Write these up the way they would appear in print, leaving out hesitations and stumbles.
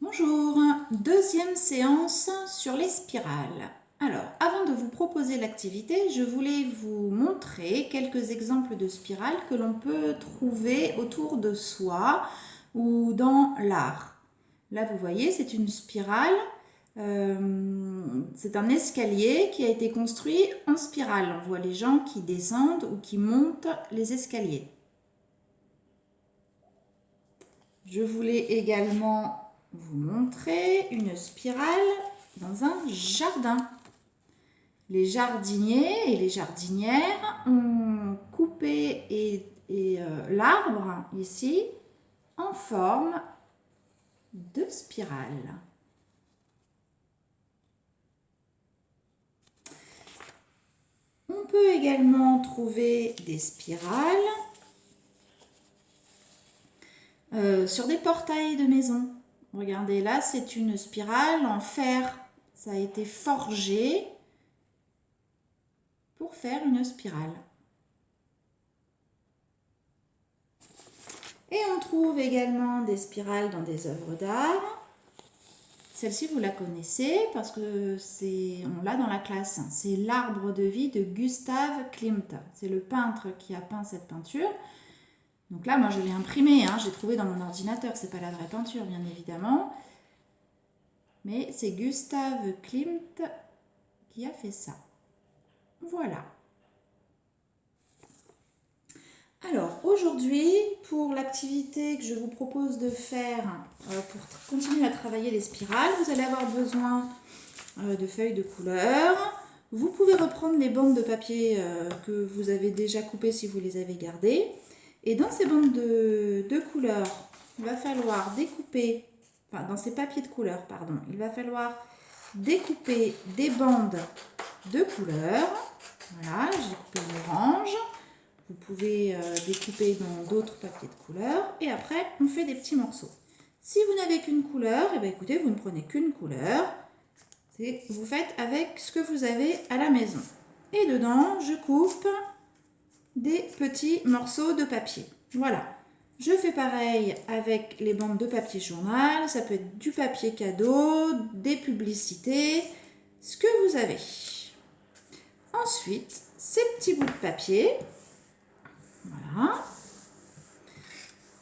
Bonjour, deuxième séance sur les spirales. Alors, avant de vous proposer l'activité, je voulais vous montrer quelques exemples de spirales que l'on peut trouver autour de soi ou dans l'art. Là, vous voyez, c'est une spirale. C'est un escalier qui a été construit en spirale. On voit les gens qui descendent ou qui montent les escaliers. Je voulais également vous montrer une spirale dans un jardin. Les jardiniers et les jardinières ont coupé l'arbre ici en forme de spirale. On peut également trouver des spirales sur des portails de maison. Regardez, là, c'est une spirale en fer. Ça a été forgé pour faire une spirale. Et on trouve également des spirales dans des œuvres d'art. Celle-ci, vous la connaissez parce que on l'a dans la classe. C'est l'arbre de vie de Gustav Klimt. C'est le peintre qui a peint cette peinture. Donc là, moi, je l'ai imprimée. J'ai trouvé dans mon ordinateur. C'est pas la vraie peinture, bien évidemment. Mais c'est Gustav Klimt qui a fait ça. Voilà. Alors, aujourd'hui, pour l'activité que je vous propose de faire pour continuer à travailler les spirales, vous allez avoir besoin de feuilles de couleur. Vous pouvez reprendre les bandes de papier que vous avez déjà coupées si vous les avez gardées. Et dans ces bandes de couleur, il va falloir découper, dans ces papiers de couleur, pardon, il va falloir découper des bandes de couleur. Voilà, j'ai coupé l'orange. Vous pouvez découper dans d'autres papiers de couleur. Et après, on fait des petits morceaux. Si vous n'avez qu'une couleur, eh bien, écoutez, vous ne prenez qu'une couleur. Vous faites avec ce que vous avez à la maison. Et dedans, je coupe des petits morceaux de papier. Voilà. Je fais pareil avec les bandes de papier journal. Ça peut être du papier cadeau, des publicités, ce que vous avez. Ensuite, ces petits bouts de papier, voilà,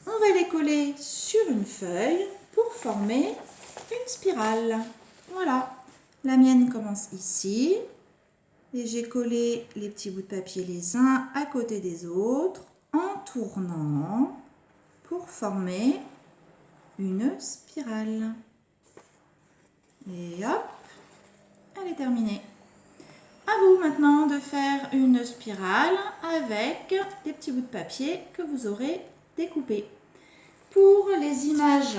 on va les coller sur une feuille pour former une spirale. Voilà, la mienne commence ici. Et j'ai collé les petits bouts de papier les uns à côté des autres en tournant pour former une spirale. Et hop, elle est terminée. À vous maintenant de faire une spirale avec des petits bouts de papier que vous aurez découpés. Pour les images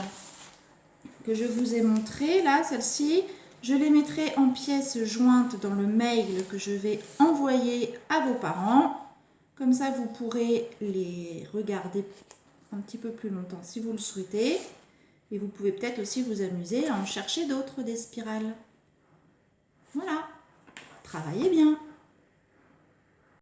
que je vous ai montrées, là, celle-ci, je les mettrai en pièces jointes dans le mail que je vais envoyer à vos parents. Comme ça, vous pourrez les regarder un petit peu plus longtemps si vous le souhaitez. Et vous pouvez peut-être aussi vous amuser à en chercher d'autres des spirales. Voilà, travaillez bien.